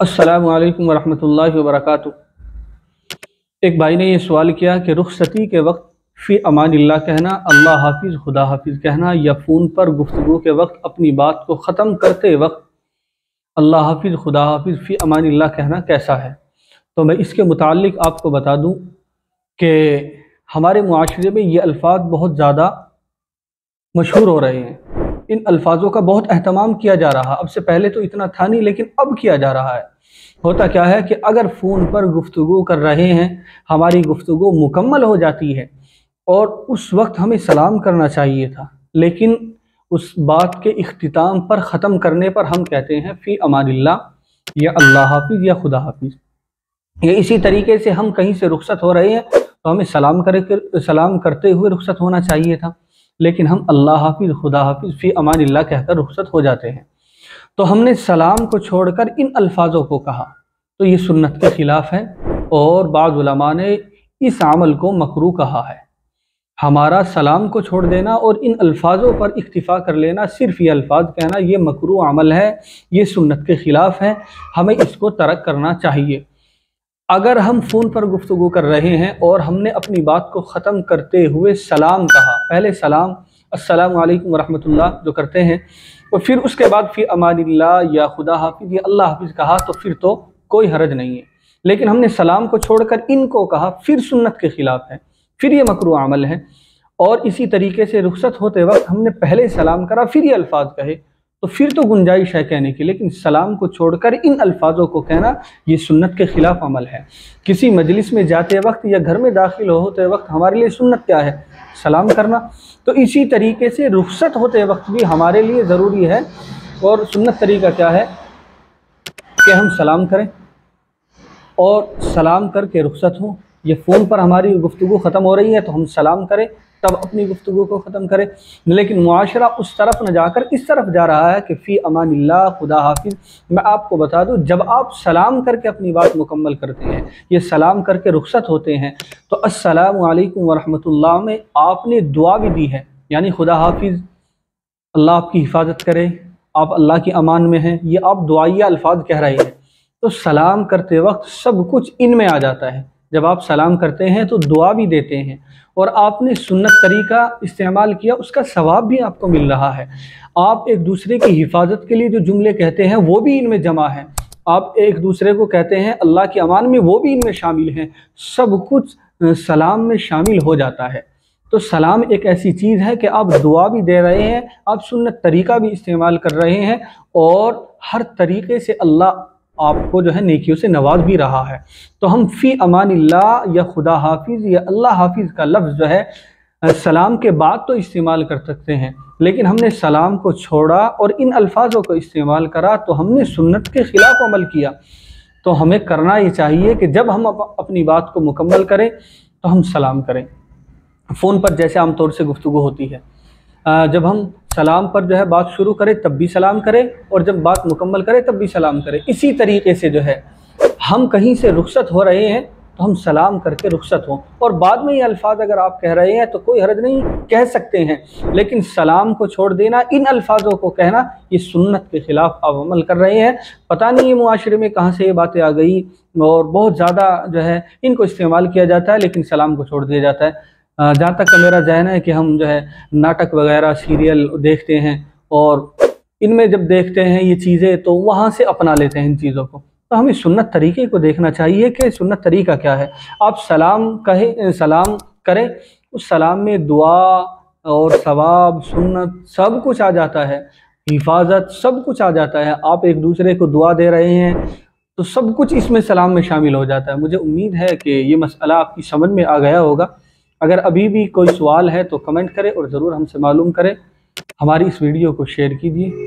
अस्सलामु अलैकुम वरहमतुल्लाहि वबरकातुह। एक भाई ने ये सवाल किया कि रुखसती के वक्त फ़ी अमानिल्लाह कहना, अल्लाह हाफिज़ खुदा हाफिज़ कहना, या फ़ोन पर गुफ्तगू के वक्त अपनी बात को ख़त्म करते वक्त अल्लाह हाफिज़ खुदा हाफिज़ फ़ी अमानिल्लाह कहना कैसा है। तो मैं इसके मुताल्लिक़ आपको बता दूँ कि हमारे मुआशरे में ये अल्फाज बहुत ज़्यादा मशहूर हो रहे हैं। इन अल्फाजों का बहुत अहतमाम किया जा रहा है। अब से पहले तो इतना था नहीं, लेकिन अब किया जा रहा है। होता क्या है कि अगर फ़ोन पर गुफ्तगू कर रहे हैं, हमारी गुफ्तगू मुकम्मल हो जाती है और उस वक्त हमें सलाम करना चाहिए था, लेकिन उस बात के इख्तिताम पर ख़त्म करने पर हम कहते हैं फ़ी अमानिल्लाह या अल्लाह हाफिज़ या खुदा हाफिज़। ये इसी तरीके से हम कहीं से रुखसत हो रहे हैं तो हमें सलाम करते हुए रुखसत होना चाहिए था, लेकिन हम अल्लाह हाफिज़ खुदा हाफिज़ फ़ी अमानिल्लाह कहकर रुखसत हो जाते हैं। तो हमने सलाम को छोड़कर इन अल्फाजों को कहा, तो ये सुन्नत के ख़िलाफ़ है और बाज़ उलमा ने इस अमल को मकरूह कहा है। हमारा सलाम को छोड़ देना और इन अल्फाजों पर इक्तिफ़ा कर लेना, सिर्फ़ ये अल्फाज कहना, ये मकरूह अमल है, ये सुन्नत के ख़िलाफ़ है, हमें इसको तर्क करना चाहिए। अगर हम फ़ोन पर गुफ्तगू कर रहे हैं और हमने अपनी बात को ख़त्म करते हुए सलाम कहा, पहले सलाम अस्सलामु अलैकुम वरहमतुल्लाह जो करते हैं, और फिर उसके बाद फ़ी अमानिल्लाह या खुदा हाफिज़ या अल्लाह हाफिज़ कहा, तो फिर तो कोई हरज नहीं है। लेकिन हमने सलाम को छोड़कर इनको कहा, फिर सुन्नत के ख़िलाफ़ है, फिर ये मकरूह अमल है। और इसी तरीके से रुखसत होते वक्त हमने पहले सलाम करा फिर ये अल्फाज कहे, तो फिर तो गुंजाइश है कहने की, लेकिन सलाम को छोड़कर इन अल्फाजों को कहना ये सुन्नत के ख़िलाफ़ अमल है। किसी मजलिस में जाते वक्त या घर में दाखिल होते वक्त हमारे लिए सुन्नत क्या है? सलाम करना। तो इसी तरीके से रुखसत होते वक्त भी हमारे लिए ज़रूरी है, और सुन्नत तरीका क्या है कि हम सलाम करें और सलाम करके रुखसत हों। ये फ़ोन पर हमारी गुफ्तगू ख़त्म हो रही है तो हम सलाम करें, तब अपनी गुफ्तगू को ख़त्म करें। लेकिन मुआशरा उस तरफ न जाकर इस तरफ जा रहा है कि फ़ी अमानिल्लाह खुदा हाफिज़। मैं आपको बता दूं, जब आप सलाम करके अपनी बात मुकम्मल करते हैं, ये सलाम करके रुखसत होते हैं, तो अस्सलामु अलैकुम वरहमतुल्लाह में आपने दुआ भी दी है, यानी खुदा हाफिज़, अल्लाह आपकी हिफाजत करे, आप अल्लाह की अमान में हैं, ये आप दुआइया अल्फाज कह रहे हैं। तो सलाम करते वक्त सब कुछ इनमें आ जाता है। जब आप सलाम करते हैं तो दुआ भी देते हैं, और आपने सुन्नत तरीका इस्तेमाल किया, उसका सवाब भी आपको मिल रहा है। आप एक दूसरे की हिफाजत के लिए जो जुमले कहते हैं वो भी इनमें जमा है। आप एक दूसरे को कहते हैं अल्लाह की अमान में, वो भी इनमें शामिल हैं। सब कुछ सलाम में शामिल हो जाता है। तो सलाम एक ऐसी चीज़ है कि आप दुआ भी दे रहे हैं, आप सुन्नत तरीका भी इस्तेमाल कर रहे हैं, और हर तरीके से अल्लाह आपको जो है नेकियों से नवाज भी रहा है। तो हम फ़ी अमानिल्लाह या खुदा हाफिज़ या अल्लाह हाफिज़ का लफ्ज़ जो है सलाम के बाद तो इस्तेमाल कर सकते हैं, लेकिन हमने सलाम को छोड़ा और इन अल्फाजों को इस्तेमाल करा, तो हमने सुन्नत के ख़िलाफ़ अमल किया। तो हमें करना ये चाहिए कि जब हम अपनी बात को मुकम्मल करें तो हम सलाम करें। फ़ोन पर जैसे आमतौर से गुफ्तगू होती है, जब हम सलाम पर जो है बात शुरू करें तब भी सलाम करें, और जब बात मुकम्मल करें तब भी सलाम करें। इसी तरीके से जो है हम कहीं से रुखसत हो रहे हैं तो हम सलाम करके रुखसत हों, और बाद में ये अल्फाज अगर आप कह रहे हैं तो कोई हर्ज नहीं, कह सकते हैं, लेकिन सलाम को छोड़ देना, इन अल्फाजों को कहना, ये सुन्नत के ख़िलाफ़ आप अमल कर रहे हैं। पता नहीं ये मुआशरे में कहाँ से ये बातें आ गई, और बहुत ज़्यादा जो है इनको इस्तेमाल किया जाता है, लेकिन सलाम को छोड़ दिया जाता है। जहाँ तक मेरा ज़हन है कि हम जो है नाटक वगैरह सीरियल देखते हैं, और इनमें जब देखते हैं ये चीज़ें तो वहाँ से अपना लेते हैं इन चीज़ों को। तो हमें सुन्नत तरीके को देखना चाहिए कि सुन्नत तरीका क्या है। आप सलाम करें, उस सलाम में दुआ और सवाब, सुन्नत सब कुछ आ जाता है, हिफाजत सब कुछ आ जाता है। आप एक दूसरे को दुआ दे रहे हैं तो सब कुछ इसमें सलाम में शामिल हो जाता है। मुझे उम्मीद है कि ये मसला आपकी समझ में आ गया होगा। अगर अभी भी कोई सवाल है तो कमेंट करें और ज़रूर हमसे मालूम करें। हमारी इस वीडियो को शेयर कीजिए।